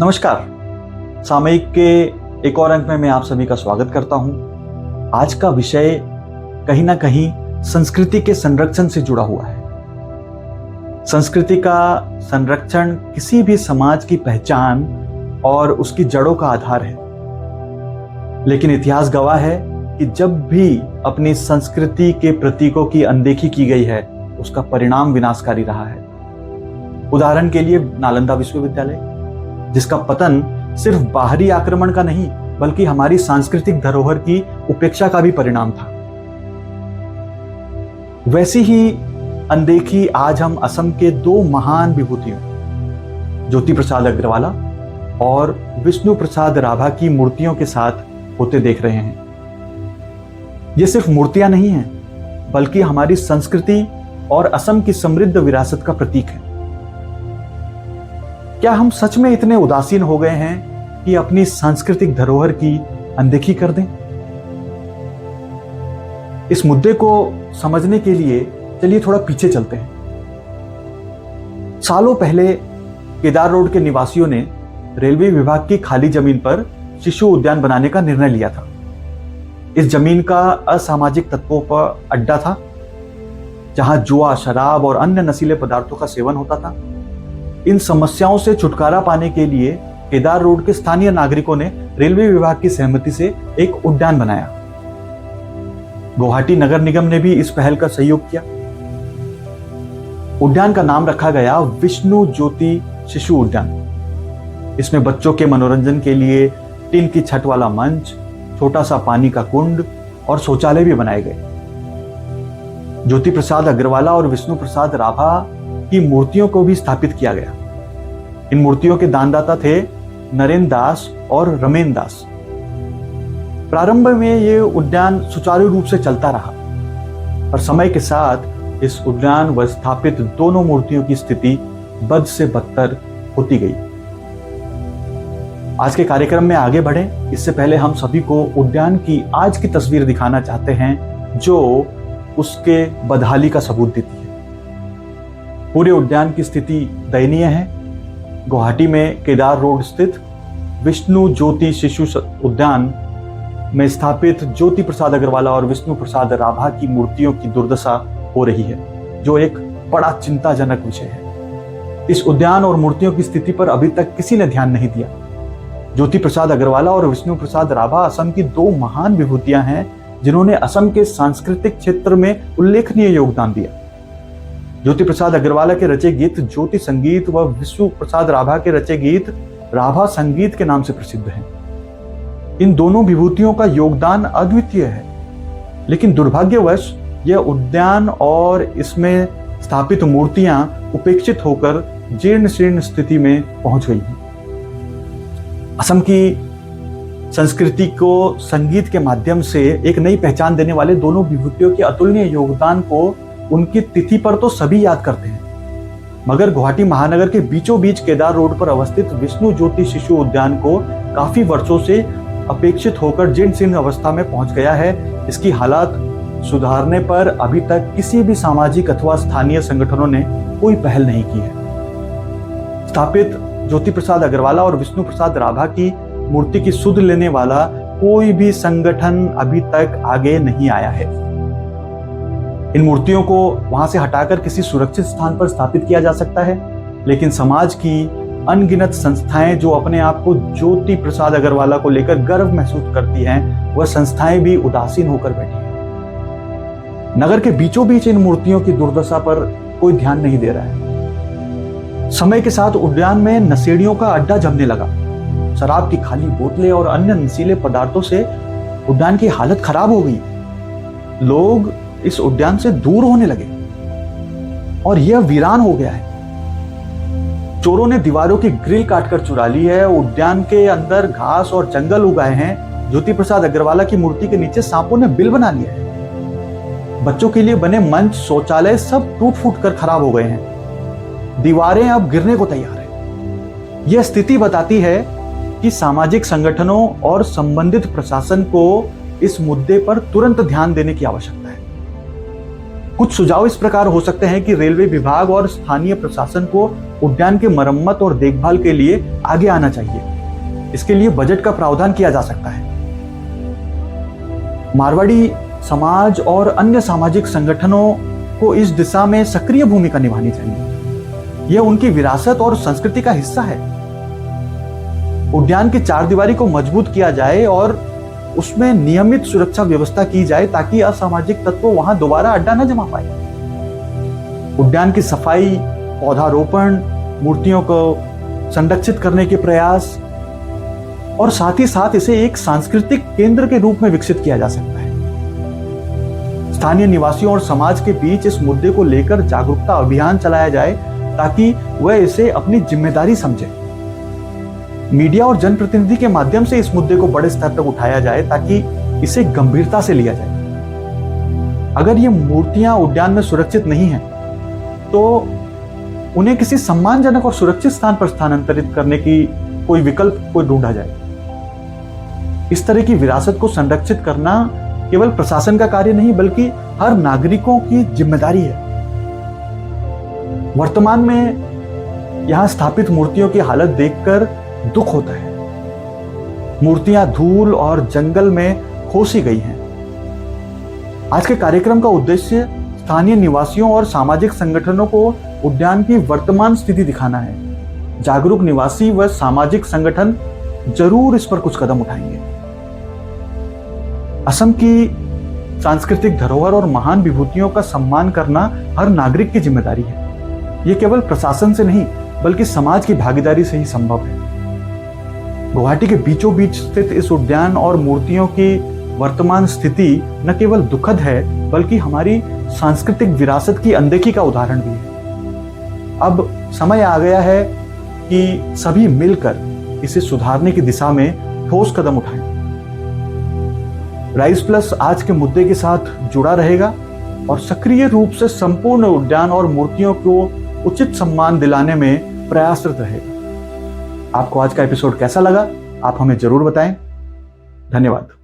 नमस्कार। सामयिक के एक और अंक में मैं आप सभी का स्वागत करता हूं। आज का विषय कहीं ना कहीं संस्कृति के संरक्षण से जुड़ा हुआ है। संस्कृति का संरक्षण किसी भी समाज की पहचान और उसकी जड़ों का आधार है, लेकिन इतिहास गवाह है कि जब भी अपनी संस्कृति के प्रतीकों की अनदेखी की गई है, उसका परिणाम विनाशकारी रहा है। उदाहरण के लिए नालंदा विश्वविद्यालय, जिसका पतन सिर्फ बाहरी आक्रमण का नहीं बल्कि हमारी सांस्कृतिक धरोहर की उपेक्षा का भी परिणाम था। वैसी ही अनदेखी आज हम असम के दो महान विभूतियों ज्योति प्रसाद अग्रवाला और विष्णु प्रसाद राभा की मूर्तियों के साथ होते देख रहे हैं। ये सिर्फ मूर्तियां नहीं हैं, बल्कि हमारी संस्कृति और असम की समृद्ध विरासत का प्रतीक है। क्या हम सच में इतने उदासीन हो गए हैं कि अपनी सांस्कृतिक धरोहर की अनदेखी कर दें? इस मुद्दे को समझने के लिए चलिए थोड़ा पीछे चलते हैं। सालों पहले केदार रोड के निवासियों ने रेलवे विभाग की खाली जमीन पर शिशु उद्यान बनाने का निर्णय लिया था। इस जमीन का असामाजिक तत्वों पर अड्डा था, जहां जुआ, शराब और अन्य नशीले पदार्थों का सेवन होता था। इन समस्याओं से छुटकारा पाने के लिए केदार रोड के स्थानीय नागरिकों ने रेलवे विभाग की सहमति से एक उद्यान बनाया। गुवाहाटी नगर निगम ने भी इस पहल का सहयोग किया। उद्यान का नाम रखा गया विष्णु ज्योति शिशु उद्यान। इसमें बच्चों के मनोरंजन के लिए टिन की छत वाला मंच, छोटा सा पानी का कुंड और शौचालय भी बनाए गए। ज्योति प्रसाद अग्रवाला और विष्णु प्रसाद राभा की मूर्तियों को भी स्थापित किया गया। इन मूर्तियों के दानदाता थे नरेंद्र दास और रमेन दास। प्रारंभ में यह उद्यान सुचारू रूप से चलता रहा, पर समय के साथ इस उद्यान व स्थापित दोनों मूर्तियों की स्थिति बद से बदतर होती गई। आज के कार्यक्रम में आगे बढ़े इससे पहले हम सभी को उद्यान की आज की तस्वीर दिखाना चाहते हैं, जो उसके बदहाली का सबूत देती है। पूरे उद्यान की स्थिति दयनीय है। गुवाहाटी में केदार रोड स्थित विष्णु ज्योति शिशु उद्यान में स्थापित ज्योति प्रसाद अग्रवाला और विष्णु प्रसाद राभा की मूर्तियों की दुर्दशा हो रही है, जो एक बड़ा चिंताजनक विषय है। इस उद्यान और मूर्तियों की स्थिति पर अभी तक किसी ने ध्यान नहीं दिया। ज्योति प्रसाद अग्रवाला और विष्णु प्रसाद राभा असम की दो महान विभूतियां हैं, जिन्होंने असम के सांस्कृतिक क्षेत्र में उल्लेखनीय योगदान दिया। ज्योति प्रसाद अग्रवाला के रचे गीत ज्योति संगीत व विष्णु प्रसाद राभा के रचे गीत राभा संगीत के नाम से प्रसिद्ध हैं। इन दोनों विभूतियों का योगदान अद्वितीय है, लेकिन दुर्भाग्यवश यह उद्यान और इसमें स्थापित मूर्तियां उपेक्षित होकर जीर्ण शीर्ण स्थिति में पहुंच गई हैं। असम की संस्कृति को संगीत के माध्यम से एक नई पहचान देने वाले दोनों विभूतियों के अतुलनीय योगदान को उनकी तिथि पर तो सभी याद करते हैं, मगर गुवाहाटी महानगर के बीचों बीच केदार रोड पर अवस्थित विष्णु ज्योति शिशु उद्यान को काफी वर्षों से अपेक्षित होकर जीर्ण शीर्ण अवस्था में पहुंच गया है। इसकी हालात सुधारने पर अभी तक किसी भी सामाजिक अथवा स्थानीय संगठनों ने कोई पहल नहीं की है। स्थापित ज्योति प्रसाद अग्रवाला और विष्णु प्रसाद राभा की मूर्ति की सुध लेने वाला कोई भी संगठन अभी तक आगे नहीं आया है। इन मूर्तियों को वहां से हटाकर किसी सुरक्षित स्थान पर स्थापित किया जा सकता है, लेकिन समाज की अनगिनत संस्थाएं जो अपने आप को ज्योति प्रसाद अग्रवाला को लेकर गर्व महसूस करती हैं, वह संस्थाएं भी उदासीन होकर बैठी हैं। नगर के बीचों बीच इन मूर्तियों की दुर्दशा पर कोई ध्यान नहीं दे रहा है। समय के साथ उद्यान में नशेड़ियों का अड्डा जमने लगा। शराब की खाली बोतलें और अन्य नशीले पदार्थों से उद्यान की हालत खराब हो गई। लोग इस उद्यान से दूर होने लगे और यह वीरान हो गया है। चोरों ने दीवारों की ग्रिल काटकर चुरा ली है। उद्यान के अंदर घास और जंगल उगाए हैं। ज्योति प्रसाद अग्रवाला की मूर्ति के नीचे सांपों ने बिल बना लिया है। बच्चों के लिए बने मंच, शौचालय सब टूट फूट कर खराब हो गए हैं। दीवारें अब गिरने को तैयार है। यह स्थिति बताती है कि सामाजिक संगठनों और संबंधित प्रशासन को इस मुद्दे पर तुरंत ध्यान देने की आवश्यकता है। कुछ सुझाव इस प्रकार हो सकते हैं कि रेलवे विभाग और स्थानीय प्रशासन को उद्यान के मरम्मत और देखभाल के लिए आगे आना चाहिए। इसके लिए बजट का प्रावधान किया जा सकता है। मारवाड़ी समाज और अन्य सामाजिक संगठनों को इस दिशा में सक्रिय भूमिका निभानी चाहिए। यह उनकी विरासत और संस्कृति का हिस्सा है। उद्यान की चारदीवारी को मजबूत किया जाए और उसमें नियमित सुरक्षा व्यवस्था की जाए ताकि असामाजिक तत्व वहां दोबारा अड्डा न जमा पाए। उद्यान की सफाई, पौधारोपण, मूर्तियों को संरक्षित करने के प्रयास और साथ ही साथ इसे एक सांस्कृतिक केंद्र के रूप में विकसित किया जा सकता है। स्थानीय निवासियों और समाज के बीच इस मुद्दे को लेकर जागरूकता अभियान चलाया जाए ताकि वह इसे अपनी जिम्मेदारी समझे। मीडिया और जनप्रतिनिधि के माध्यम से इस मुद्दे को बड़े स्तर तक उठाया जाए ताकि इसे गंभीरता से लिया जाए। अगर ये मूर्तियां उद्यान में सुरक्षित नहीं हैं, तो उन्हें किसी सम्मानजनक और सुरक्षित स्थान पर स्थानांतरित करने की कोई विकल्प को ढूंढा जाए। इस तरह की विरासत को संरक्षित करना केवल प्रशासन का कार्य नहीं बल्कि हर नागरिकों की जिम्मेदारी है। वर्तमान में यहां स्थापित मूर्तियों की हालत देखकर दुख होता है। मूर्तियां धूल और जंगल में खोसी गई हैं। आज के कार्यक्रम का उद्देश्य स्थानीय निवासियों और सामाजिक संगठनों को उद्यान की वर्तमान स्थिति दिखाना है। जागरूक निवासी व सामाजिक संगठन जरूर इस पर कुछ कदम उठाएंगे। असम की सांस्कृतिक धरोहर और महान विभूतियों का सम्मान करना हर नागरिक की जिम्मेदारी है। यह केवल प्रशासन से नहीं बल्कि समाज की भागीदारी से ही संभव है। गुवाहाटी के बीचों बीच स्थित इस उद्यान और मूर्तियों की वर्तमान स्थिति न केवल दुखद है बल्कि हमारी सांस्कृतिक विरासत की अनदेखी का उदाहरण भी है। अब समय आ गया है कि सभी मिलकर इसे सुधारने की दिशा में ठोस कदम उठाएं। राइज प्लस आज के मुद्दे के साथ जुड़ा रहेगा और सक्रिय रूप से संपूर्ण उद्यान और मूर्तियों को उचित सम्मान दिलाने में प्रयासरत रहेगा। आपको आज का एपिसोड कैसा लगा, आप हमें जरूर बताएं। धन्यवाद।